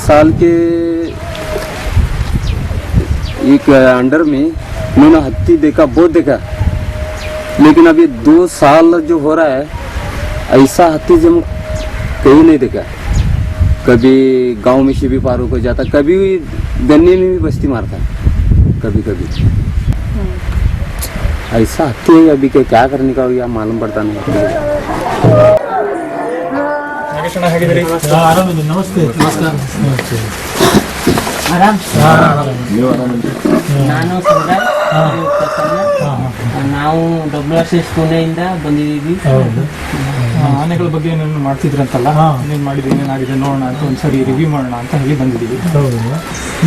साल के एक अंडर में मैंने हत्ती देखा, बहुत देखा, लेकिन अभी 2 साल जो हो रहा है ऐसा हत्ती जो कहीं नहीं देखा। कभी गांव में शिवी पार होकर जाता, कभी गन्ने में भी बस्ती मारता, कभी कभी ऐसा हत्ती है। अभी क्या करने का या मालूम पड़ता नहीं। ನಮಸ್ತೆ. ನಮಸ್ಕಾರ. ನಾನು ನಾವು WRCS ಪುಣೆಯಿಂದ ಬಂದಿದ್ದೀವಿ. ಆನೆಗಳ ಬಗ್ಗೆ ಏನೇನು ಮಾಡ್ತಿದ್ರಂತಲ್ಲ, ಏನೇನು ಮಾಡಿದ್ರೆ ಏನೇನಾಗಿದೆ ನೋಡೋಣ ಅಂತ ಒಂದ್ಸರಿ ರಿವ್ಯೂ ಮಾಡೋಣ ಅಂತ ಹೇಳಿ ಬಂದಿದ್ದೀವಿ.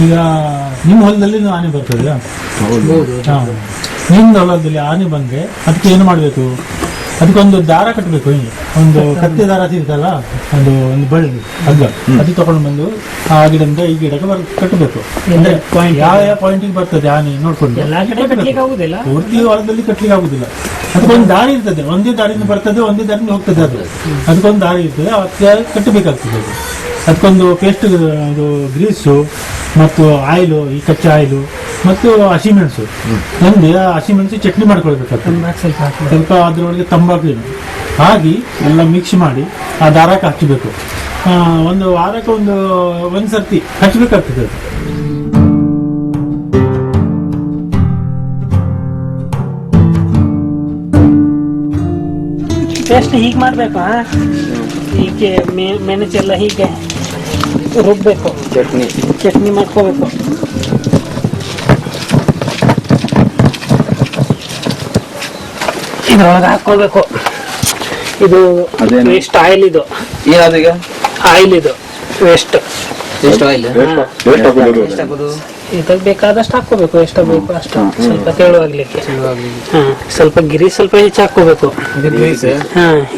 ಈಗ ನಿಮ್ಮ ಹೊಲದಲ್ಲಿ ಆನೆ ಬರ್ತದೆ. ನಿಮ್ಮ ಹೊಲದಲ್ಲಿ ಆನೆ ಬಂದ್ರೆ ಅದಕ್ಕೆ ಏನು ಮಾಡಬೇಕು? ಅದಕ್ಕೊಂದು ದಾರ ಕಟ್ಟಬೇಕು. ಹಿಂಗೆ ಒಂದು ಕತ್ತೆ ದಾರ ಸಿಗುತ್ತಲ್ಲ, ಒಂದು ಬಳ್ಳಿ ಹಗ್ಗ, ಅದು ತಗೊಂಡು ಬಂದು ಆ ಗಿಡದಿಂದ ಈ ಗಿಡಕ್ಕೆ ಕಟ್ಟಬೇಕು. ಅಂದ್ರೆ ಯಾವ ಪಾಯಿಂಟಿಗೆ ಬರ್ತದೆ ಆನೆ ನೋಡ್ಕೊಂಡು ಪೂರ್ತಿ ಹೊಲದಲ್ಲಿ ಕಟ್ಲಿಕ್ಕೆ ಆಗುದಿಲ್ಲ. ಅದಕ್ಕೊಂದು ದಾರಿ ಇರ್ತದೆ, ಒಂದೇ ದಾರಿಯಿಂದ ಬರ್ತದೆ, ಒಂದೇ ದಾರಿಯಿಂದ ಹೋಗ್ತದೆ. ಅದಕ್ಕೊಂದು ದಾರಿ ಇರ್ತದೆ, ಅದಕ್ಕೆ ಕಟ್ಟಬೇಕಾಗ್ತದೆ. ಅದಕ್ಕೊಂದು ಪೇಸ್ಟ್, ಇದು ಗ್ರೀಸು ಮತ್ತು ಆಯಿಲು, ಈ ಕಚ್ಚಾ ಆಯಿಲು ಮತ್ತು ಹಸಿಮೆಣಸು, ನಮ್ಗೆ ಹಸಿಮೆಣಸು ಚಟ್ನಿ ಮಾಡ್ಕೊಳ್ಬೇಕಾಗ್ತದೆ. ಸ್ವಲ್ಪ ಅದರೊಳಗೆ ತಂಬಾಕು ಹಾಕಿ ಎಲ್ಲ ಮಿಕ್ಸ್ ಮಾಡಿ ಆ ದಾರಕ್ಕೆ ಹಚ್ಚಬೇಕು. ಒಂದು ವಾರಕ್ಕೆ ಒಂದು ಸರ್ತಿ ಹಚ್ಚಬೇಕಾಗ್ತದೆ. ಪೇಸ್ಟ್ ಹೀಗೆ ಮಾಡಬೇಕು. ಹೀಗೆ ಮೆಣಸೆಲ್ಲ ಹೀಗೆ ರುಬ್ಬೇಕು, ಚಟ್ನಿ ಮಾಡ್ಕೋಬೇಕು. ಇದ್ರೊಳಗೆ ಹಾಕೊಳ್ಬೇಕು. ಇದು ವೇಸ್ಟ್ ಆಯಿಲ್, ಇದು ಆಯಿಲ್, ಇದು ವೇಸ್ಟ್ ಇದಕ್ಕೆ ಬೇಕಾದಷ್ಟು ಹಾಕೋಬೇಕು, ಎಷ್ಟು ಬೇಕು ಅಷ್ಟು. ಸ್ವಲ್ಪ ತೆಳುವಾಗ್ಲಿಕ್ಕೆ ಸ್ವಲ್ಪ ಗ್ರೀಸ್ ಸ್ವಲ್ಪ ಹೆಚ್ಚು ಹಾಕೋಬೇಕು.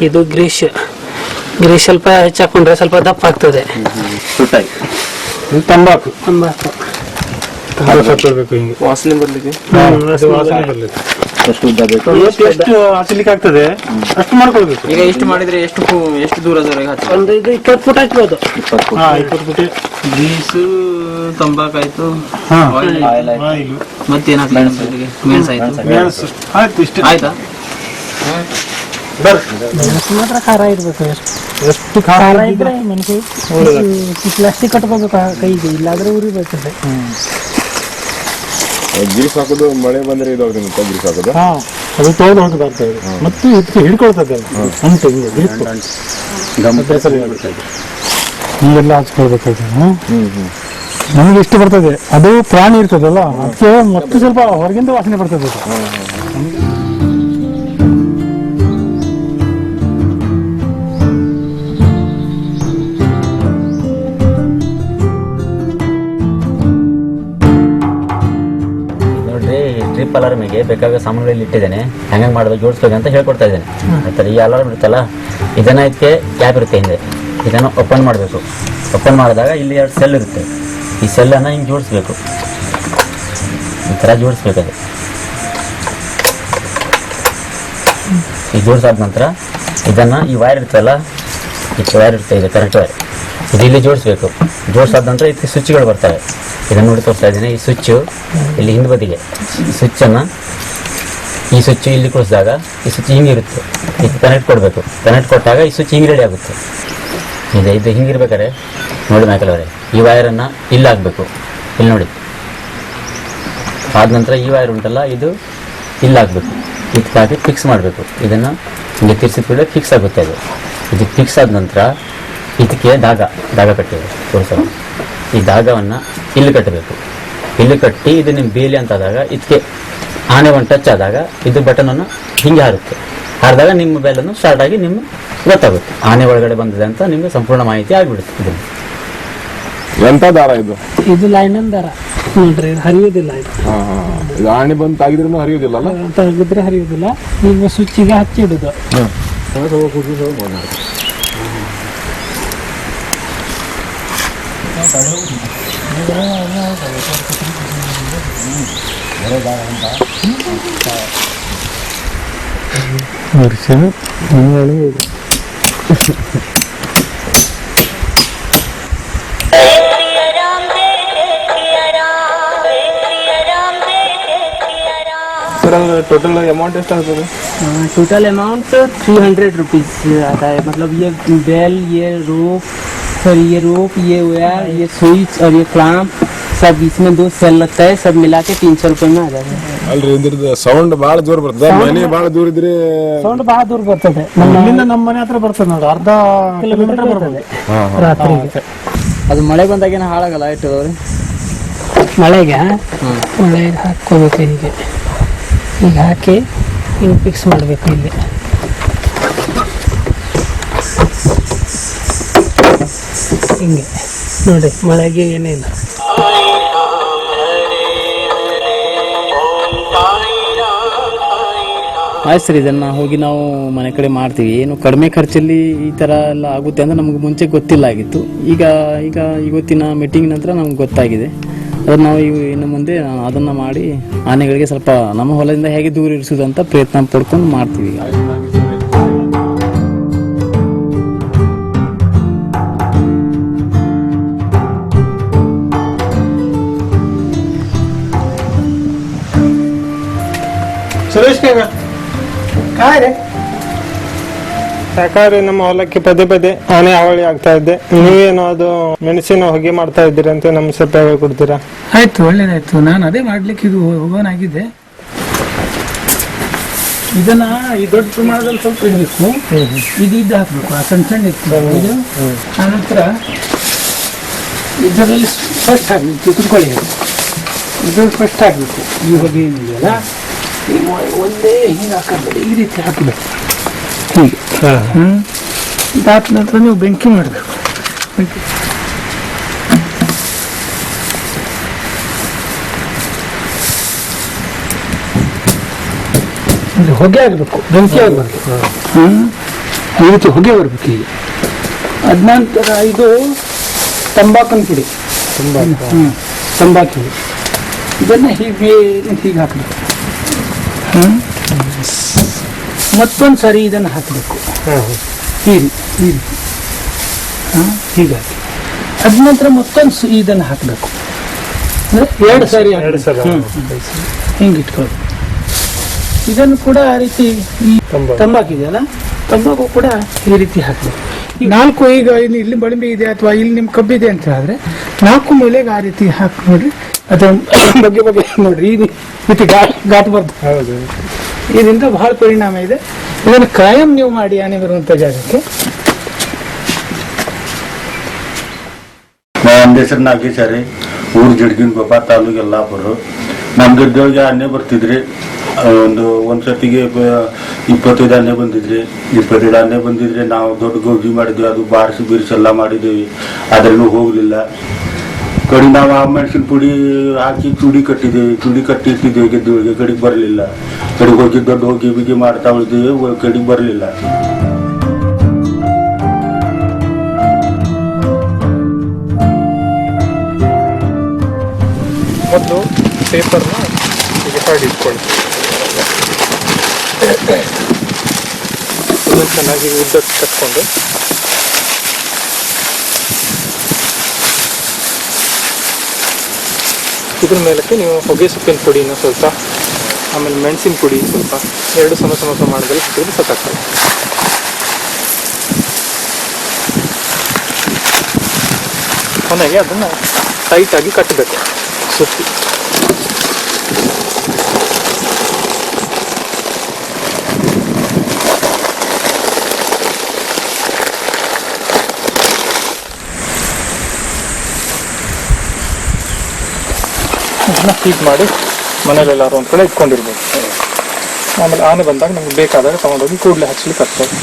ಇದು ಗ್ರೀಸ್ ಸ್ವಲ್ಪ ಹೆಚ್ಚು ಹಾಕೊಂಡ್ರೆ ಸ್ವಲ್ಪ ದಪ್ಪ ಆಗ್ತದೆ. ತಂಬಾಕು ವಾಸನೆ ಬರ್ಲಿಕ್ಕೆ ಎಷ್ಟು ಹಚ್ಚಲಿಕ್ಕೆ ಆಗ್ತದೆ ಅಷ್ಟು ಮಾಡ್ಕೊಳ್ಬೇಕು. ಈಗ ಎಷ್ಟು ಮಾಡಿದ್ರೆ ಎಷ್ಟು ದೂರ ಒಂದು 20 ಫುಟ್ ಹಚ್ಬೋದು. 20 ಫುಟ್ ಗ್ರೀಸು, ತಂಬಾಕಾಯ್ತು, ಆಯಿಲು, ಮತ್ತೇನಾಗ್ತದೆ? ಮೆಣಸು ಆಯ್ತು. ಇಷ್ಟು ಆಯ್ತಾ? ಮಾತ್ರ ಖಾರ ಇರ್ಬೇಕು. ಎಷ್ಟು ಖಾರ ಇದ್ರೆ ಮೆಣಸು ಪ್ಲಾಸ್ಟಿಕ್ ಕಟ್ಕೋಬೇಕು ಕೈಗೆ, ಇಲ್ಲಾದ್ರೆ ಉರಿಬೇಕಂದ್ರೆ. ಗ್ರೀಸ್ ಹಾಕೋದು ಮಳೆ ಬಂದ್ರೆ ಇದಾಗುತ್ತೆ, ಗ್ರೀಸ್ ಹಾಕೋದು ಅದು ತೋಳು ಹೋಗಬಾರ್ದು ಮತ್ತು ಇದಕ್ಕೆ ಹಿಡ್ಕೊಳ್ತದೆ ಅಂಟು ಹೀಗೆಲ್ಲ ಹಚ್ಕೊಳ್ಬೇಕಾದ್ರೆ ನಮಗೆ ಇಷ್ಟ ಬರ್ತದೆ. ಅದು ಪ್ರಾಣಿ ಇರ್ತದಲ್ಲ, ಅದಕ್ಕೆ ಮತ್ತೆ ಸ್ವಲ್ಪ ಹೊರಗಿಂದ ವಾಸನೆ ಬರ್ತದೆ. ಡ್ರಿಪ್ ಅಲಾರ್ಮಿಗೆ ಬೇಕಾದ ಸಾಮಾನುಗಳಲ್ಲಿ ಇಟ್ಟಿದ್ದೇನೆ, ಹೆಂಗೆ ಮಾಡೋದು ಜೋಡಿಸ್ಬೇಕು ಅಂತ ಹೇಳ್ಕೊಡ್ತಾ ಇದ್ದೇನೆ. ಆಯ್ತಾರೆ. ಈ ಅಲಾರ್ಮ್ ಇರುತ್ತಲ್ಲ, ಇದನ್ನ ಇದಕ್ಕೆ ಕ್ಯಾಪ್ ಇರುತ್ತೆ ಹಿಂದೆ, ಇದನ್ನು ಓಪನ್ ಮಾಡಬೇಕು. ಓಪನ್ ಮಾಡಿದಾಗ ಇಲ್ಲಿ 2 ಸೆಲ್ ಇರುತ್ತೆ. ಈ ಸೆಲ್ಲನ್ನು ಹಿಂಗೆ ಜೋಡಿಸ್ಬೇಕು, ಈ ಥರ ಜೋಡಿಸ್ಬೇಕದು. ಈ ಜೋಡಿಸಾದ ನಂತರ ಇದನ್ನು ಈ ವೈರ್ ಇರ್ತಲ್ಲ, ಈ ವೈರ್ ಇರುತ್ತೆ, ಇದೆ ಕರೆಕ್ಟ್ ವೈರ್, ಇದು ಇಲ್ಲಿ ಜೋಡಿಸ್ಬೇಕು. ಜೋಡಿಸಾದ ನಂತರ ಇದಕ್ಕೆ ಸ್ವಿಚ್ಗಳು ಬರ್ತವೆ. ಇದನ್ನು ನೋಡಿ ತೋರಿಸ್ತಾ ಇದ್ದೀನಿ. ಈ ಸ್ವಿಚ್ಚು ಇಲ್ಲಿ ಹಿಂದೆ ಬದಿಗೆ, ಈ ಸ್ವಿಚ್ಚನ್ನು ಈ ಸ್ವಿಚ್ ಇಲ್ಲಿ ಕೊಡಿಸಿದಾಗ ಈ ಸ್ವಿಚ್ ಹಿಂಗಿರುತ್ತೆ, ಇದಕ್ಕೆ ಕನೆಕ್ಟ್ ಕೊಡಬೇಕು. ಕನೆಕ್ಟ್ ಕೊಟ್ಟಾಗ ಈ ಸ್ವಿಚ್ ಹಿಂಗೆ ರೆಡಿ ಆಗುತ್ತೆ. ಇದು ಹಿಂಗಿರ್ಬೇಕಾರೆ ನೋಡಿ ಮೈಕಲ್ ಅವರೇ, ಈ ವೈರನ್ನು ಇಲ್ಲಿ ಹಾಕಬೇಕು. ಇಲ್ಲಿ ನೋಡಿ, ಆದ ನಂತರ ಈ ವೈರ್ ಉಂಟಲ್ಲ ಇದು ಇಲ್ಲಿ ಹಾಕಬೇಕು. ಇದಕ್ಕೆ ಹಾಕಿ ಫಿಕ್ಸ್ ಮಾಡಬೇಕು. ಇದನ್ನು ಹಿಂಗೆ ತಿರ್ಸಿದ ಕೂಡ ಫಿಕ್ಸ್ ಆಗುತ್ತೆ. ಅದು ಇದು ಫಿಕ್ಸ್ ಆದ ನಂತರ ಇದಕ್ಕೆ ದಾಗ ಕಟ್ಟಿದೆ ತೋರಿಸಲು. ಈ ದಾಗವನ್ನು ಇಲ್ಲಿ ಕಟ್ಟಬೇಕು. ಇಲ್ಲಿ ಕಟ್ಟಿ ಇದು ನಿಮ್ಮ ಬೇಲಿ ಅಂತಾದಾಗ ಇದಕ್ಕೆ ಆನೆ ಒಂದು ಟಚ್ ಆದಾಗ ಇದು ಬಟನನ್ನು ಹಿಂಗೆ ಹಾರುತ್ತೆ. ಹಾರಿದಾಗ ನಿಮ್ಮ ಬೆಲ್ಲನ್ನು ಸ್ಟಾರ್ಟ್ ಆಗಿ ನಿಮ್ಗೆ ಗೊತ್ತಾಗುತ್ತೆ ಆನೆ ಒಳಗಡೆ ಬಂದಿದೆ ಅಂತ ನಿಮಗೆ ಸಂಪೂರ್ಣ ಮಾಹಿತಿ ಆಗಿಬಿಡುತ್ತೆ. ಇದನ್ನು ಎಂತ ದಾರ ಇದು? ಇದು ಲೈನನ್ ದಾರ ನೋಡ್ರಿ, ಇದು ಹರಿಯೋದಿಲ್ಲ. ಇದು ಆಣಿ ಬಂದು ತಾಗಿದ್ರೂ ಹರಿಯೋದಿಲ್ಲ ಅಲ್ಲ? ತೆಗೆದ್ರೆ ಹರಿಯೋದಿಲ್ಲ. ಈಗ ಸ್ವಿಚ್ಚಿಗೆ ಹಚ್ಚಿಡುದು. सर टोटल अमाउंट ಎಷ್ಟು ಆಗ್ತದೆ? टोटल अमाउंट 300 रुपीज आता है. मतलब ये बेल, ये रोप, सर ये रोप, ये वायर, ये स्विच और ये क्लैंप सब इसमें 2 सेल लगता है. सब मिला के 300 रुपए में आ जाता है. ಅಲ್ರಿ ಇದ್ರದ್ದು ಸೌಂಡ್ ಭಾಳ ಜೋರ್ ಬರ್ತದೆ. ಮನೆ ಭಾಳ ದೂರ ಇದ್ರೆ ಸೌಂಡ್ ಬಹಳ ದೂರ ಬರ್ತದೆ. ಇಲ್ಲಿಂದ ನಮ್ಮ ಮನೆ ಹತ್ರ ಬರ್ತದೆ ನೋಡಿ, ಅರ್ಧ ಕಿಲೋಮೀಟರ್ ಬರ್ತದೆ ರಾತ್ರಿಗೆ. ಅದು ಮಳೆ ಬಂದಾಗೇನು ಹಾಳಾಗಲ್ಲ ಇಟ್ಟದವ್ರಿ? ಮಳೆಗೆ ಹಾಕೋಬೇಕು. ಹೀಗೆ ಈಗ ಹಾಕಿ ಹಿಂಗೆ ಫಿಕ್ಸ್ ಮಾಡಬೇಕು. ಇಲ್ಲಿ ಹಿಂಗೆ ನೋಡಿ, ಮಳೆಗೆ ಏನಿಲ್ಲ. ಆಯ್ತು ಸರ್, ಇದನ್ನು ಹೋಗಿ ನಾವು ಮನೆ ಕಡೆ ಮಾಡ್ತೀವಿ. ಏನು ಕಡಿಮೆ ಖರ್ಚಲ್ಲಿ ಈ ಥರ ಎಲ್ಲ ಆಗುತ್ತೆ ಅಂದರೆ ನಮಗೆ ಮುಂಚೆ ಗೊತ್ತಿಲ್ಲ ಆಗಿತ್ತು. ಈಗ ಇವತ್ತಿನ ಮೀಟಿಂಗ್ ನಂತರ ನಮ್ಗೆ ಗೊತ್ತಾಗಿದೆ. ಅದನ್ನು ನಾವು ಇನ್ನು ಮುಂದೆ ಅದನ್ನು ಮಾಡಿ ಆನೆಗಳಿಗೆ ಸ್ವಲ್ಪ ನಮ್ಮ ಹೊಲದಿಂದ ಹೇಗೆ ದೂರ ಇರಿಸೋದು ಅಂತ ಪ್ರಯತ್ನ ಪಡ್ಕೊಂಡು ಮಾಡ್ತೀವಿ ಈಗ. ಸುರೇಶ್ ಯಾಕಂದ್ರೆ ನಮ್ಮ ಹೊಲಕ್ಕೆ ಪದೇ ಪದೇ ಆನೆ ಹಾವಳಿ ಆಗ್ತಾ ಇದೆ. ನೀವೇನೋ ಅದು ಮೆಣಸಿನ ಹೊಗೆ ಮಾಡ್ತಾ ಇದ್ದೀರಿ ಅಂತ ನಮ್ಗೆ ಸ್ವಲ್ಪ ಕೊಡ್ತೀರಾ? ಆಯ್ತು, ಒಳ್ಳೇದಾಯ್ತು. ನಾನು ಅದೇ ಮಾಡ್ಲಿಕ್ಕೆ ಇದು ಹೋಗೋನಾಗಿದೆ. ಇದನ್ನ ಈ ದೊಡ್ಡ ಪ್ರಮಾಣದಲ್ಲಿ ಸ್ವಲ್ಪ ಇಡಬೇಕು. ಇದು ಹಾಕ್ಬೇಕು, ಆ ಸಣ್ಣ ಸಣ್ಣ ಇತ್ತು. ಆನಂತರ ಇದರಲ್ಲಿ ಫಸ್ಟ್ ಹಾಕ್ಬೇಕು. ಕುತ್ಕೊಳ್ಳಿ, ಇದು ಫಸ್ಟ್ ಹಾಕ್ಬೇಕು. ಈ ಹೊಗೆ ಏನಿದೆಯಲ್ಲ ಒಂದೇ ಹಿಂಗೆ ಹಾಕಬೇಡಿ, ಈ ರೀತಿ ಹಾಕಬೇಕು. ಹೀಗೆ ಇದಾದ ನಂತರ ನೀವು ಬೆಂಕಿ ಮಾಡಬೇಕು. ಇದು ಹೊಗೆ ಆಗಬೇಕು, ಬೆಂಕಿ ಆಗಬಾರ್ದು. ಈ ರೀತಿ ಹೊಗೆ ಬರಬೇಕು. ಹೀಗೆ ಅದ ನಂತರ ಇದು ತಂಬಾಕನ್ ಪುಡಿ, ತಂಬಾಕು ಇದನ್ನ ಹೀಗೆ ಹಾಕಬೇಕು. ಮತ್ತೊಂದು ಸರಿ ಇದನ್ನು ಹಾಕಬೇಕು. ಈ ರೀತಿ ಹೀಗಾಗಿ ಅದ ನಂತರ ಮತ್ತೊಂದು ಇದನ್ನು ಹಾಕಬೇಕು. ಎರಡು ಸಾರಿ ಹಿಂಗೆ ಇಟ್ಕೊಳ್ಳಿ. ಇದನ್ನು ಕೂಡ ಆ ರೀತಿ ತಂಬಾಕು ಇದೆಯಲ್ಲ, ತಂಬಾಕು ಕೂಡ ಈ ರೀತಿ ಹಾಕಬೇಕು. 4 ಈಗ ಇಲ್ಲಿ ಬಳಿಂಬೆ ಇದೆ ಅಥವಾ ಇಲ್ಲಿ ನಿಮ್ಮ ಕಬ್ಬಿದೆ ಅಂತ ಹೇಳಿದ್ರೆ 4 ಮೂಲೆಗೆ ಆ ರೀತಿ ಹಾಕಿ ನೋಡ್ರಿ. ಅದ್ರ ಬಗ್ಗೆ ನೋಡ್ರಿ, ಈ ರೀತಿ ಘಾಟ್ ಬರ್ತದೆ. ಇದರಿಂದ ಬಹಳ ಪರಿಣಾಮ ಇದೆ. ಇದನ್ನು ಕಾಯಂ ನೀವು ಮಾಡಿ ಆನೆ ಬರುವಂತ ಜಾಗಕ್ಕೆ. ನನ್ನ ಹೆಸರು ನಾಗೇಶಾರಿ, ಊರು ಜಡ್ಗಿನ ಗೋಪ, ತಾಲೂಕು ಯಲ್ಲಾಪುರ. ನಮ್ಮ ಗದ್ದೆಯೊಳಗೆ ಆನೆ ಬರ್ತಿದ್ರಿ. ಒಂದು ಸತಿಗೆ 25 ಆನೆ ಬಂದಿದ್ರಿ, 25 ಆನೆ ಬಂದಿದ್ರೆ ನಾವು ದೊಡ್ಡ ಗೋಗಿ ಮಾಡಿದ್ವಿ. ಅದು ಬಾರಿಸಿ ಎಲ್ಲ ಮಾಡಿದ್ದೀವಿ, ಆದ್ರೂ ಹೋಗ್ಲಿಲ್ಲ. ಕಡೆ ನಾವು ಆ ಮೆಣಸಿನ ಪುಡಿ ಹಾಕಿ ಚುಡಿ ಕಟ್ಟಿದ್ದೇವೆ, ಚುಡಿ ಕಟ್ಟಿ ಇಟ್ಟಿದ್ದೇವೆ ಗೆದ್ದೆಯೊಳಗೆ. ಕಡೆಗೆ ಬರಲಿಲ್ಲ. ಕಡೆಗೆ ಹೋಗಿ ದೊಡ್ಡ ಹೋಗಿ ಬಿಗಿ ಮಾಡ್ತಾ ಉಳಿದೇವೆ, ಕಡೆಗೆ ಬರಲಿಲ್ಲ. ಮೊದಲು ಪೇಪರ್ನ ಈಗ ಸೈಡ್ ಇಟ್ಕೊಳ್ಳಿ. ಇದನ್ನು ಚೆನ್ನಾಗಿ ಉದ್ದಕ್ಕೆ ಕಟ್ಕೊಂಡು ಇದ್ರ ಮೇಲಕ್ಕೆ ನೀವು ಹೊಗೆ ಸೊಪ್ಪಿನ ಪುಡಿನ ಸ್ವಲ್ಪ, ಆಮೇಲೆ ಮೆಣಸಿನ ಪುಡಿ ಸ್ವಲ್ಪ, 2 ಸಮ ಪ್ರಮಾಣದಲ್ಲಿ ಹಾಕಿದ್ರೆ ಸಾಕಾಗ್ತದೆ. ಕೊನೆಗೆ ಅದನ್ನು ಟೈಟಾಗಿ ಕಟ್ಟಬೇಕು ಸುತ್ತಿ. ಇದನ್ನ ಹೀಟ್ ಮಾಡಿ ಮನೇಲೆಲ್ಲಾರು ಒಂದು ಕಡೆ ಇಟ್ಕೊಂಡಿರ್ಬೋದು. ಆಮೇಲೆ ಆನೆ ಬಂದಾಗ ನಮ್ಗೆ ಬೇಕಾದಾಗ ತಗೊಂಡೋಗಿ ಕೂಡಲೇ ಹಚ್ಚಲಿಕ್ಕೆ ಆಗ್ತದೆ.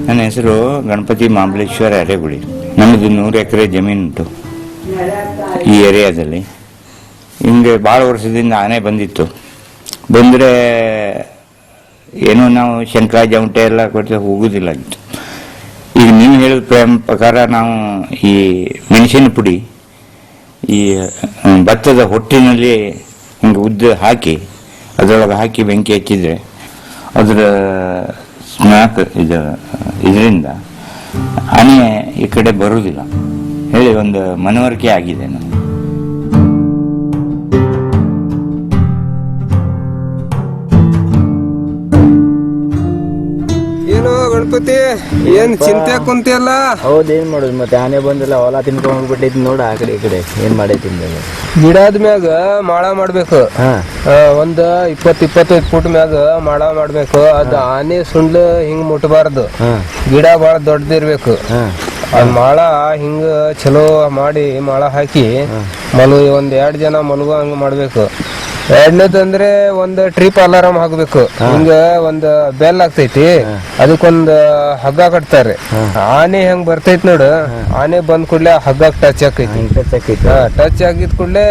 ನನ್ನ ಹೆಸರು ಗಣಪತಿ ಮಾಂಬಲೇಶ್ವರ ಅರೆಗುಳಿ. ನಮ್ಮದು 100 ಎಕರೆ ಜಮೀನುಂಟು ಈ ಏರಿಯಾದಲ್ಲಿ. ಹಿಂಗೆ ಭಾಳ ವರ್ಷದಿಂದ ಆನೆ ಬಂದಿತ್ತು. ಬಂದರೆ ಏನೋ ನಾವು ಶಂಕ ಜಮಟೆ ಎಲ್ಲ ಕೊಟ್ಟು ಹೋಗೋದಿಲ್ಲ ಆಗಿತ್ತು. ಈಗ ನೀವು ಹೇಳಿದ ಪ್ರಕಾರ ನಾವು ಈ ಮೆಣಸಿನ ಪುಡಿ ಈ ಭತ್ತದ ಹೊಟ್ಟಿನಲ್ಲಿ ಹಿಂಗೆ ಉದ್ದ ಹಾಕಿ ಅದರೊಳಗೆ ಹಾಕಿ ಬೆಂಕಿ ಹಚ್ಚಿದರೆ ಅದರ ಸ್ಮ್ಯಾಕ್ ಇದರಿಂದ ಆನೆ ಈ ಕಡೆ ಬರುವುದಿಲ್ಲ ಹೇಳಿ ಒಂದು ಮನವರಿಕೆ ಆಗಿದೆ ನಮಗೆ. ಏನೋ ಗಣಪತಿ ಏನ್ ಚಿಂತೆ ಕುಂತಿಯಲ್ಲ? ಹೌದು, ಏನ್ ಮಾಡೋದು ಮತ್ತೆ, ಆನೆ ಬಂದಿಲ್ಲ, ಹೊಲ ತಿನ್ಕೊಂಡ್ ಹೋಗ್ಬಿಟ್ಟೈತಿ ನೋಡ ಆ ಕಡೆ ಈ ಕಡೆ. ಏನ್ ಮಾಡೈತಿ ಗಿಡದ ಮ್ಯಾಗ ಮಾಳ ಮಾಡ್ಬೇಕು. ಒಂದ್ 20-25 ಫುಟ್ ಮ್ಯಾಗ ಮಾಳ ಮಾಡ್ಬೇಕು. ಅದ್ ಆನೆ ಸುಂಡ್ಲು ಹಿಂಗ್ ಮುಟ್ಬಾರ್ದು. ಗಿಡ ಬಾಳ ದೊಡ್ಡದಿರ್ಬೇಕು. ಅದ್ ಮಾಳ ಹಿಂಗ ಚಲೋ ಮಾಡಿ ಮಾಳ ಹಾಕಿ ಒಂದ್ 2 ಜನ ಮಲಗೋ ಹಂಗ ಮಾಡ್ಬೇಕು. ಎರಡನೇದಂದ್ರೆ ಒಂದ್ ಟ್ರಿಪ್ ಅಲಾರಾಮ್ ಹಾಕ್ಬೇಕು. ಹಿಂಗ ಒಂದ್ ಬೆಲ್ ಆಗ್ತೈತಿ, ಅದಕ್ಕೊಂದ್ ಹಗ್ಗ ಕಟ್ತಾರೆ. ಆನೆ ಹೆಂಗ್ ಬರ್ತೈತಿ ನೋಡು, ಆನೆ ಬಂದ್ ಕೂಡ್ಲೆ ಹಗ್ಗ ಟಚ್ ಆಕೈತಿ. ಟಚ್ ಆಗಿದ್ ಕೂಡ್ಲೆ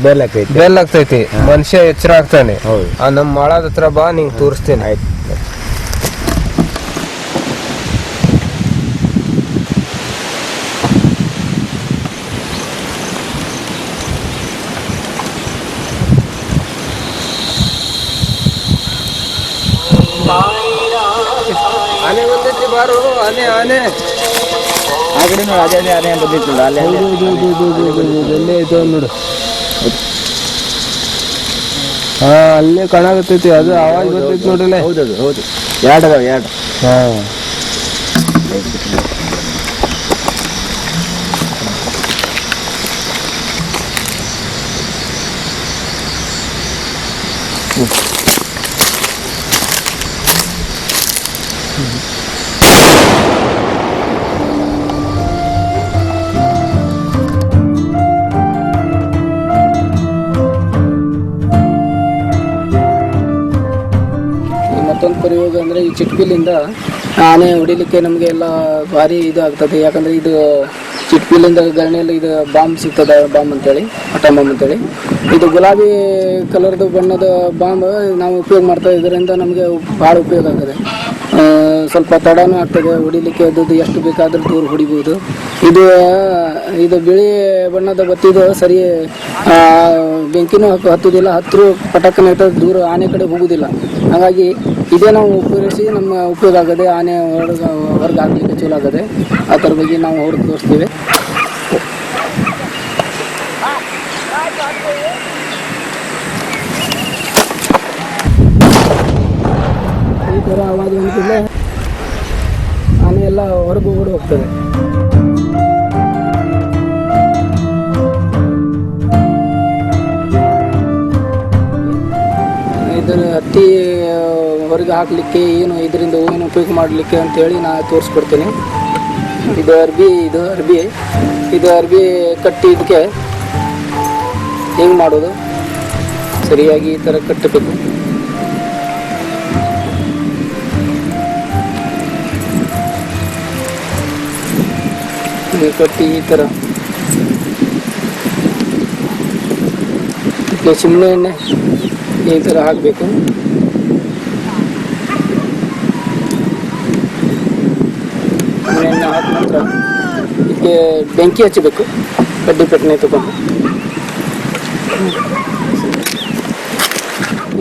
ಬೆಲ್ ಆಗ್ತೈತಿ. ಮನುಷ್ಯ ಎಚ್ಚರ ಆಗ್ತಾನೆ. ನಮ್ ಮಾಳದ ಹತ್ರ ಬಾ, ನಿಂಗ್ ತೋರಿಸ್ತೇನೆ. ಆಯ್ತು. ಆನೆ ಬಂದೈತಿ ಬಾರು. ಆನೆ ಆನೆ ಆ ಕಡೆ ನೋಡಿ, ಅದೇ ಆನೆ ಬಂದಿತ್ತು ಅಲ್ಲೇ ಐತೆ ನೋಡು. ಹಾ, ಅಲ್ಲೇ ಕಾಣಾಗತ್ತೈತಿ. ಅದು ಆವಾಜ್ ಬರ್ತೈತಿ ನೋಡಲ್ಲ. ಹೌದದು, ಹೌದು. ಎರಡು. ಹಾ, ಮತ್ತೊಂದು ಪ್ರಯೋಗ ಅಂದರೆ ಈ ಚಿಟ್ಪಿಲಿಂದ ಆನೆ ಹೊಡಿಲಿಕ್ಕೆ ನಮಗೆ ಎಲ್ಲ ಭಾರಿ ಇದು ಆಗ್ತದೆ. ಯಾಕಂದರೆ ಇದು ಚಿಟ್ಪಿಲಿಂದ ಗರಣಿಯಲ್ಲಿ ಇದು ಬಾಂಬ್ ಸಿಗ್ತದೆ, ಬಾಂಬ್ ಅಂತೇಳಿ, ಅಟಮ್ ಬಾಂಬ್ ಅಂತೇಳಿ. ಇದು ಗುಲಾಬಿ ಕಲರ್ದು ಬಣ್ಣದ ಬಾಂಬ್ ನಾವು ಉಪಯೋಗ ಮಾಡ್ತಾ ಇದರಿಂದ ನಮಗೆ ಭಾಳ ಉಪಯೋಗ ಆಗ್ತದೆ. ಸ್ವಲ್ಪ ತಡನೂ ಆಗ್ತದೆ ಹೊಡಿಲಿಕ್ಕೆ. ಅದು ಎಷ್ಟು ಬೇಕಾದರೂ ದೂರ ಹೊಡಿಬೋದು. ಇದು ಬಿಳಿ ಬಣ್ಣದ ಬತ್ತಿದು ಸರಿ ಬೆಂಕಿನೂ ಹತ್ತುವುದಿಲ್ಲ, ಹತ್ತಿರ ಪಟಕ್ಕನ ಇರ್ತದೆ, ದೂರ ಆನೆ ಕಡೆ ಹೋಗುವುದಿಲ್ಲ. ಹಾಗಾಗಿ ಇದೇ ನಾವು ಉಪಯೋಗಿಸಿ ನಮ್ಮ ಉಪಯೋಗ ಆಗದೆ, ಆನೆ ಹೊರಗೆ ಹಾಕಲಿಕ್ಕೆ ಚಲೋ ಆಗದೆ. ಆ ಥರ ಬಗ್ಗೆ ನಾವು ಹೊರಗೆ ತೋರಿಸ್ತೀವಿ. ಈ ಥರ ಆವಾಜ್ ಬಂದಿದ್ದರೆ ಆನೆ ಎಲ್ಲ ಹೊರಗೆ ಓಡಿ ಹೋಗ್ತದೆ. ಇದನ್ನು ಹತ್ತಿ ಹೊರಗೆ ಹಾಕಲಿಕ್ಕೆ ಇದರಿಂದ ಏನು ಉಪಯೋಗ ಮಾಡಲಿಕ್ಕೆ ಅಂತೇಳಿ ನಾನು ತೋರಿಸ್ಕೊಡ್ತೀನಿ. ಇದು ಅರ್ಬಿ ಕಟ್ಟಿ ಇದಕ್ಕೆ ಹೆಂಗೆ ಮಾಡೋದು, ಸರಿಯಾಗಿ ಈ ಥರ ಕಟ್ಟಬೇಕು. ಕಟ್ಟಿ ಈ ಥರ ಚಿಮ್ನೆ ಎಣ್ಣೆ ಈ ಥರ ಹಾಕಬೇಕು. ಎಣ್ಣೆ ಹಾಕಿದ ನಂತರ ಇದಕ್ಕೆ ಬೆಂಕಿ ಹಚ್ಚಬೇಕು. ಕಡ್ಡಿ ಪೆಟ್ಟನೆ ತಗೊಂಡು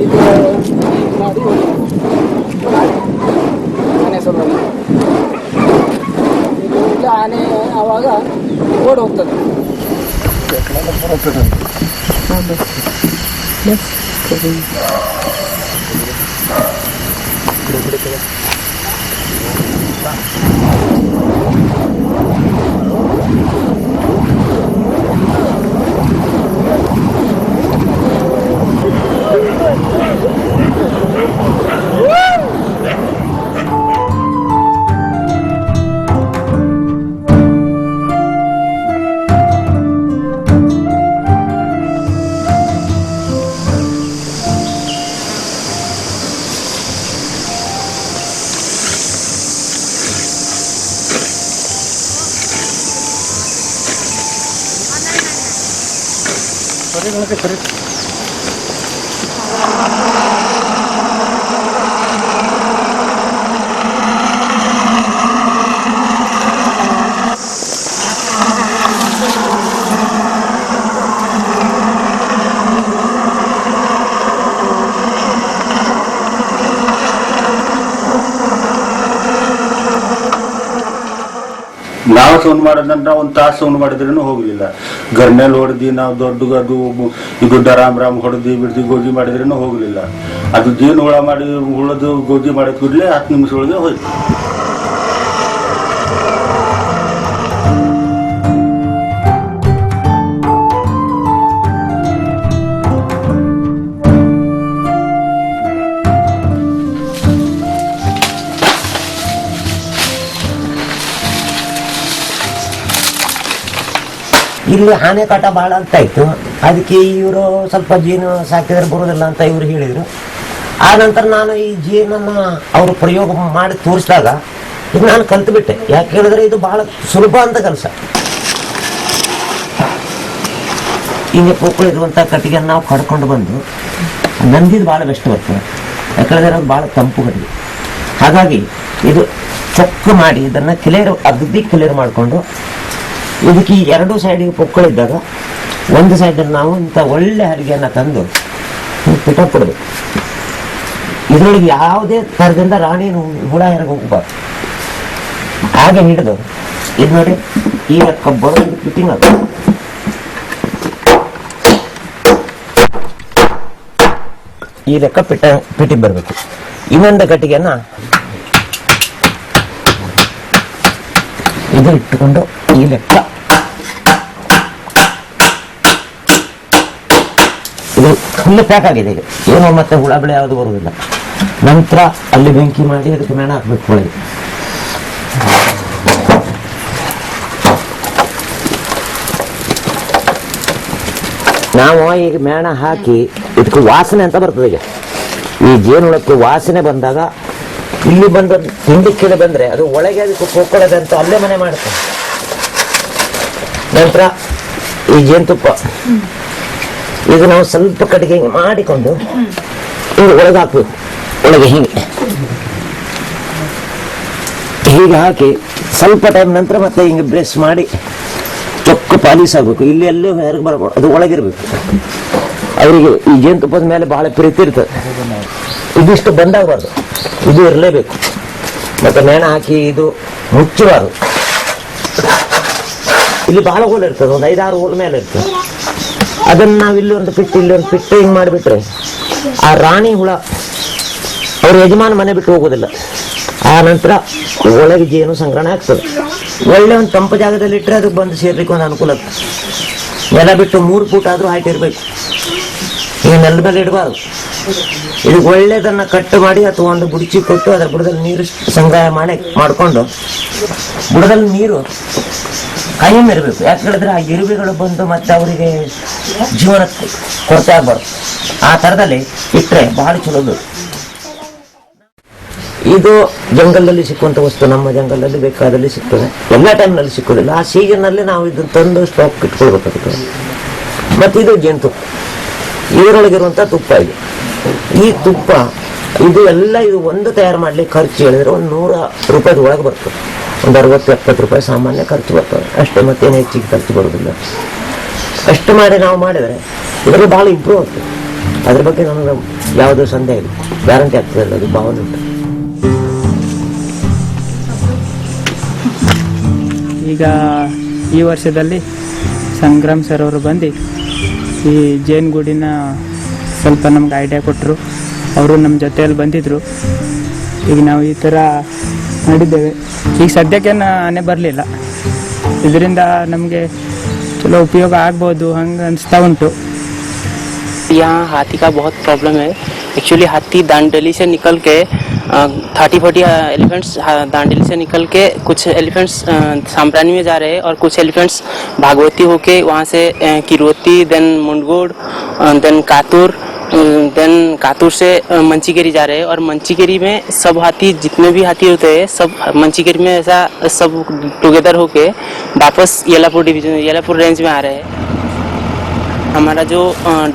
ಈ ಥರ ಮಾಡಿ ಮನೆ ಸಲುವಾಗಿ ಆನೆ ಆವಾಗ ಓಡ್ ಹೋಗ್ತದೆ. ನಾವು ಸೌಂಡ್ ಮಾಡೋದಂದ್ರೆ ಒಂದು ತಾಸು ಸೌಂಡ್ ಮಾಡಿದ್ರೂ ಹೋಗ್ಲಿಲ್ಲ. ಗರ್ನೆಲ್ ಹೊಡೆದಿ ನಾವು ದೊಡ್ಡ ಅದು ಇದು ರಾಮ್ ಹೊಡೆದಿ ಬಿಡ್ದಿ ಗೋಧಿ ಮಾಡಿದ್ರೂ ಹೋಗ್ಲಿಲ್ಲ. ಅದು ಜೇನು ಹುಳ ಮಾಡಿ ಹುಳದು ಗೋಧಿ ಮಾಡಿದ ಕೂಡಲೇ 10 ನಿಮಿಷ ಒಳಗೆ ಹೋಯ್ತು. ಇಲ್ಲಿ ಆನೆ ಕಾಟ ಭಾಳ ಆಗ್ತಾ ಇತ್ತು. ಅದಕ್ಕೆ ಇವರು ಸ್ವಲ್ಪ ಜೇನು ಸಾಕಿದ್ರೆ ಬರೋದಿಲ್ಲ ಅಂತ ಇವರು ಹೇಳಿದರು. ಆ ನಂತರ ನಾನು ಈ ಜೇನನ್ನು ಅವರು ಪ್ರಯೋಗ ಮಾಡಿ ತೋರಿಸಿದಾಗ ಈಗ ನಾನು ಕಲ್ತುಬಿಟ್ಟೆ. ಯಾಕೆ ಹೇಳಿದ್ರೆ ಇದು ಭಾಳ ಸುಲಭ ಅಂತ ಕೆಲಸ. ಹಿಂಗೆ ಪೋಕಳಿರುವಂಥ ಕಟ್ಟಿಗೆಯನ್ನು ನಾವು ಕಡ್ಕೊಂಡು ಬಂದು ನಂದಿದ್ದು ಭಾಳ ಬೆಸ್ಟ್ ಬರ್ತದೆ. ಯಾಕಂದ್ರೆ ಅದು ಭಾಳ ತಂಪು ಕಟ್ಟಿಗೆ. ಹಾಗಾಗಿ ಇದು ಚೊಕ್ಕ ಮಾಡಿ ಇದನ್ನು ಅಗದಿ ಕ್ಲಿಯರ್ ಮಾಡಿಕೊಂಡು ಇದಕ್ಕೆ ಈ 2 ಸೈಡಿಗೆ ಪೊಕ್ಕಳಿದ್ದಾಗ ಒಂದು ಸೈಡಲ್ಲಿ ನಾವು ಇಂಥ ಒಳ್ಳೆ ಹರಿಗೆಯನ್ನು ತಂದು ಪಿಟ ಕೊಡಬೇಕು. ಇದರೊಳಗೆ ಯಾವುದೇ ಥರದಿಂದ ರಾಣಿ ಹುಳ ಹೊರಗೆ ಹೋಗಬಾರ್ದು. ಹಾಗೆ ಹಿಡಿದು ಇದು ನೋಡಿ ಈಗ ಬರೋ ಫಿಟ್ಟಿಂಗ್ ಅದು ಈ ಲೆಕ್ಕ ಪಿಟ್ಟಿಗೆ ಬರಬೇಕು. ಇನ್ನೊಂದು ಕಟ್ಟಿಗೆನ ಇದು ಇಟ್ಟುಕೊಂಡು ಈ ಲೆಕ್ಕ ಇದು ಫುಲ್ ಪ್ಯಾಕ್ ಆಗಿದೆ. ಈಗ ಏನೋ ಮತ್ತೆ ಹುಳ ಬೆಳೆ ಯಾವುದು ಬರುವುದಿಲ್ಲ. ನಂತರ ಅಲ್ಲಿ ಬೆಂಕಿ ಮಾಡಿ ಅದಕ್ಕೆ ಮೇಣ ಹಾಕ್ಬೇಕು ಒಳಗೆ. ನಾವು ಈಗ ಮೇಣ ಹಾಕಿ ಇದಕ್ಕೆ ವಾಸನೆ ಅಂತ ಬರ್ತದೆ. ಈಗ ಈ ಜೇನುಳಕ್ಕೆ ವಾಸನೆ ಬಂದಾಗ ಇಲ್ಲಿ ಬಂದು ತಿಂಡಿ ಕೀಳೆ ಬಂದ್ರೆ ಅದು ಒಳಗೆ ಅದಕ್ಕೆ ಪೋಕೊಳ್ಳೋದಂತ ಅಲ್ಲೇ ಮನೆ ಮಾಡುತ್ತೆ. ನಂತರ ಈ ಜೇನುತುಪ್ಪ ಈಗ ನಾವು ಸ್ವಲ್ಪ ಕಡೆಗೆ ಹಿಂಗೆ ಮಾಡಿಕೊಂಡು ಹಿಂಗೆ ಒಳಗೆ ಹಾಕ್ಬೇಕು. ಒಳಗೆ ಹೀಗೆ ಹಾಕಿ ಸ್ವಲ್ಪ ಟೈಮ್ ನಂತರ ಮತ್ತೆ ಹಿಂಗೆ ಬ್ರಷ್ ಮಾಡಿ ಚೊಕ್ಕ ಪಾಲಿಸ್ ಆಗಬೇಕು. ಇಲ್ಲಿ ಎಲ್ಲೂ ಹೊರಗೆ ಬರಬಾರ್ದು, ಅದು ಒಳಗಿರ್ಬೇಕು. ಅವರಿಗೆ ಈ ಜೇನುತುಪ್ಪದ ಮೇಲೆ ಬಹಳ ಪ್ರೀತಿ ಇರ್ತದೆ. ಇದಿಷ್ಟು ಬಂದಾಗಬಾರ್ದು, ಇದು ಇರಲೇಬೇಕು. ಮತ್ತೆ ಮೇಣ ಹಾಕಿ ಇದು ಮುಚ್ಚಬಾರ್ದು. ಇಲ್ಲಿ ಬಹಳ ಹೋಲ್ ಇರ್ತದೆ, ಒಂದು 5-6 ಹೋಲ್ ಮೇಲೆ ಇರ್ತದೆ. ಅದನ್ನು ನಾವು ಇಲ್ಲಿ ಒಂದು ಪಿಟ್ಟು ಹಿಂಗೆ ಮಾಡಿಬಿಟ್ರೆ ಆ ರಾಣಿ ಹುಳ ಅವ್ರ ಯಜಮಾನ ಮನೆ ಬಿಟ್ಟು ಹೋಗೋದಿಲ್ಲ. ಆ ನಂತರ ಒಳಗೆ ಜೇನು ಸಂಗ್ರಹಣೆ ಆಗ್ತದೆ. ಒಳ್ಳೆ ಒಂದು ತಂಪು ಜಾಗದಲ್ಲಿ ಇಟ್ಟರೆ ಅದಕ್ಕೆ ಬಂದು ಸೇರ್ಲಿಕ್ಕೆ ಒಂದು ಅನುಕೂಲ ಆಗ್ತದೆ. ನೆಲ ಬಿಟ್ಟು 3 ಫೂಟ್ ಆದರೂ ಹೈಟ್ ಇರಬೇಕು. ಈಗ ನೆಲದ ಮೇಲೆ ಇಡಬಾರ್ದು. ಇದಕ್ಕೆ ಒಳ್ಳೆದನ್ನು ಕಟ್ಟು ಮಾಡಿ ಅಥವಾ ಒಂದು ಗುಡಿಚಿ ಕೊಟ್ಟು ಅದರ ಬುಡದಲ್ಲಿ ನೀರು ಸಂಗ್ರಹ ಮಾಡಿಕೊಂಡು ಬುಡದಲ್ಲಿ ನೀರು ಕಾಯಂ ಇರಬೇಕು. ಯಾಕೆ ಹೇಳಿದ್ರೆ ಆ ಇರುವೆಗಳು ಬಂದು ಮತ್ತೆ ಅವರಿಗೆ ಜೀವನ ಕೊರತೆ ಆಗಬಾರ್ದು. ಆ ಥರದಲ್ಲಿ ಇಟ್ಟರೆ ಬಹಳ ಚಲೋದು. ಇದು ಜಂಗಲದಲ್ಲಿ ಸಿಕ್ಕುವಂಥ ವಸ್ತು. ನಮ್ಮ ಜಂಗಲಲ್ಲಿ ಬೇಕಾದಲ್ಲಿ ಸಿಗ್ತದೆ, ಎಲ್ಲ ಟೈಮ್ನಲ್ಲಿ ಸಿಕ್ಕೋದಿಲ್ಲ. ಆ ಸೀಸನ್ನಲ್ಲಿ ನಾವು ಇದನ್ನು ತಂದು ಸ್ಟಾಕ್ ಇಟ್ಕೊಳ್ಬೇಕಾಗ್ತದೆ. ಮತ್ತು ಇದು ಜೇನುತುಪ್ಪ, ಇದರೊಳಗಿರುವಂಥ ತುಪ್ಪ ಇದು. ಈ ತುಪ್ಪ ಇದು ಎಲ್ಲ ಇದು ಒಂದು ತಯಾರು ಮಾಡಲಿಕ್ಕೆ ಖರ್ಚು ಹೇಳಿದ್ರೆ ಒಂದು 100 ರೂಪಾಯಿದ ಒಳಗೆ ಬರ್ತದೆ. ಒಂದು 60-70 ರೂಪಾಯಿ ಸಾಮಾನ್ಯ ಖರ್ಚು ಬರ್ತದೆ ಅಷ್ಟೇ. ಮತ್ತೇನು ಹೆಚ್ಚಿಗೆ ಖರ್ಚು ಬರೋದಿಲ್ಲ. ಅಷ್ಟು ಮಾಡಿ ನಾವು ಮಾಡಿದರೆ ಇದರಲ್ಲಿ ಭಾಳ ಇಂಪ್ರೂವ್ ಆಗ್ತದೆ. ಅದ್ರ ಬಗ್ಗೆ ನಮಗೆ ಯಾವುದೋ ಸಂದೇಹ ಇಲ್ಲ, ಗ್ಯಾರಂಟಿ ಆಗ್ತದೆ. ಅದು ಭಾವನೆ ಉಂಟು. ಈಗ ಈ ವರ್ಷದಲ್ಲಿ ಸಂಗ್ರಾಮ್ ಸರ್ ಅವರು ಬಂದು ಈ ಜೇನುಗೂಡಿನ ಸ್ವಲ್ಪ ನಮ್ಗೆ ಐಡಿಯಾ ಕೊಟ್ಟರು. ಅವರು ನಮ್ಮ ಜೊತೆಯಲ್ಲಿ ಬಂದಿದ್ದರು. ಈಗ ನಾವು ಈ ಥರ ಮಾಡಿದ್ದೇವೆ. ಈಗ ಸದ್ಯಕ್ಕೆ ಆನೆ ಬರಲಿಲ್ಲ. ಇದರಿಂದ ನಮಗೆ ಚಲೋ ಉಪಯೋಗ ಆಗ್ಬೋದು ಹಂಗೆ ಅನಿಸ್ತಾ ಉಂಟು. यहाँ हाथी का बहुत प्रॉब्लम है. एक्चुअली हाथी दांडेली से निकल के 30-40 एलिफेंट्स दांडेली से निकल के कुछ एलिफेंट्स सांप्रानी में जा रहे हैं और कुछ एलिफेंट्स भागवती होके वहाँ से किरोती, देन मुंडगोड़, देन कातुर, देन कातुर से मंचीकेरी जा रहे हैं. और मंचीकेरी में सब हाथी जितने भी हाथी होते हैं सब मंचीकेरी में ऐसा सब टुगेदर होके वापस येलापुर डिवीजन येलापुर रेंज में आ रहे हैं. हमारा जो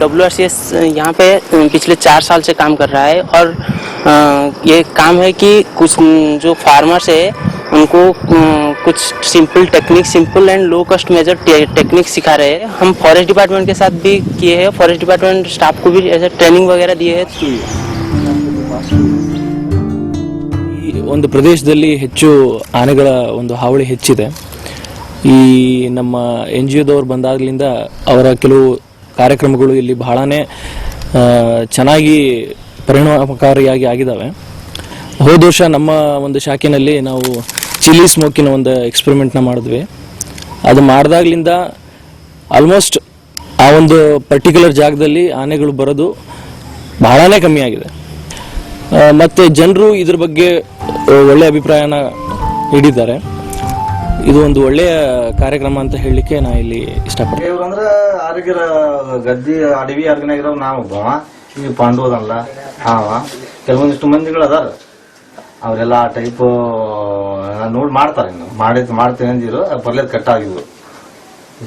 WRCS यहाँ पे पिछले 4 साल से काम कर रहा है और ये काम है कि कुछ जो फार्मर्स है उनको कुछ simple and low cost major technique सिखा रहे हैं. हम फॉरेस्ट डिपार्टमेंट के साथ भी किए हैं. फॉरेस्ट डिपार्टमेंट स्टाफ को भी ऐसे ट्रेनिंग वगैरह दिए हैं. ಒಂದು ಪ್ರದೇಶದಲ್ಲಿ ಹೆಚ್ಚು ಆನೆಗಳ ಒಂದು ಹಾವಳಿ ಹೆಚ್ಚಿದೆ. ಈ ನಮ್ಮ NGOದವ್ರು ಬಂದಾಗಲಿಂದ ಅವರ ಕೆಲವು ಕಾರ್ಯಕ್ರಮಗಳು ಇಲ್ಲಿ ಬಹಳನೇ ಚೆನ್ನಾಗಿ ಪರಿಣಾಮಕಾರಿಯಾಗಿ ಆಗಿದ್ದಾವೆ. ಹೋದ ವರ್ಷ ನಮ್ಮ ಒಂದು ಶಾಖೆಯಲ್ಲಿ ನಾವು ಚಿಲ್ಲಿ ಸ್ಮೋಕಿನ ಒಂದು ಎಕ್ಸ್ಪೆರಿಮೆಂಟ್ನ ಮಾಡಿದ್ವಿ. ಅದು ಮಾಡಿದಾಗಲಿಂದ ಆಲ್ಮೋಸ್ಟ್ ಆ ಒಂದು ಪರ್ಟಿಕ್ಯುಲರ್ ಜಾಗದಲ್ಲಿ ಆನೆಗಳು ಬರೋದು ಬಹಳನೇ ಕಮ್ಮಿ ಆಗಿದೆ. ಮತ್ತು ಜನರು ಇದ್ರ ಬಗ್ಗೆ ಒಳ್ಳೆಯ ಅಭಿಪ್ರಾಯನ ನೀಡಿದ್ದಾರೆ. ಇದು ಒಂದು ಒಳ್ಳೆಯ ಕಾರ್ಯಕ್ರಮ ಅಂತ ಹೇಳಲಿಕ್ಕೆ ನಾ ಇಲ್ಲಿ ಇಷ್ಟಪಡ್ತೀನಿ. ಇವ್ರಂದ್ರೆ ಆರೋಗ್ಯ ಗದ್ದಿ ಅಡವಿ ಆರ್ಗನಾಗಿರೋ ನಾವು ಈ ಪಾಂಡವದಲ್ಲ ಕೆಲವೊಂದಿಷ್ಟು ಮಂದಿಗಳು ಅದಾರ. ಅವರೆಲ್ಲ ಆ ಟೈಪ್ ನೋಡಿ ಮಾಡ್ತಾರೆ. ಇನ್ನು ಮಾಡ್ತೀನಿ ಅಂದಿರು ಬರ್ಲೇದು ಕಟ್ ಆಗಿದ್ರು.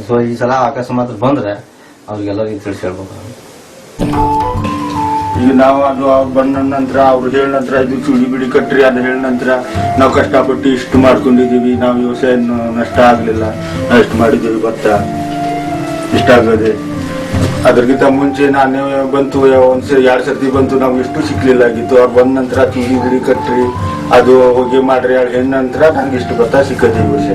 ಸೊ ಈ ಸಲ ಅಕಸ್ಮಾತ್ ಬಂದ್ರೆ ಅವ್ರಿಗೆಲ್ಲರಿಗೂ ತಿಳಿಸಿ ಹೇಳ್ಬೇಕು. ಈಗ ನಾವು ಅದು ಅವ್ರು ಬಂದ ನಂತರ ಅವ್ರು ಹೇಳಿದ ನಂತರ ಇದು ಚುಡಿ ಬಿಡಿ ಕಟ್ರಿ ಅದು ಹೇಳಿದ ನಂತರ ನಾವು ಕಷ್ಟಪಟ್ಟು ಇಷ್ಟು ಮಾಡ್ಕೊಂಡಿದ್ದೀವಿ, ನಾವು ವ್ಯವಸಾಯ ನಷ್ಟ ಆಗಲಿಲ್ಲ, ನಾವು ಇಷ್ಟು ಮಾಡಿದ್ದೀವಿ, ಭತ್ತ ಇಷ್ಟ ಆಗದೆ. ಅದ್ರಗಿಂತ ಮುಂಚೆ ನಾನೇ ಬಂತು ಒಂದ್ಸರಿ 2 ಸರ್ತಿ ಬಂತು, ನಾವು ಇಷ್ಟು ಸಿಕ್ಲಿಲ್ಲ ಆಗಿತ್ತು. ಅವ್ರು ಬಂದ ನಂತರ ಚುಡಿ ಬಿಡಿ ಕಟ್ರಿ ಅದು ಹೋಗಿ ಮಾಡ್ರಿ ಹೇಳಿ ನಂತರ ನಂಗೆ ಇಷ್ಟು ಭತ್ತ ಸಿಕ್ಕದೆ ಈ ವರ್ಷ.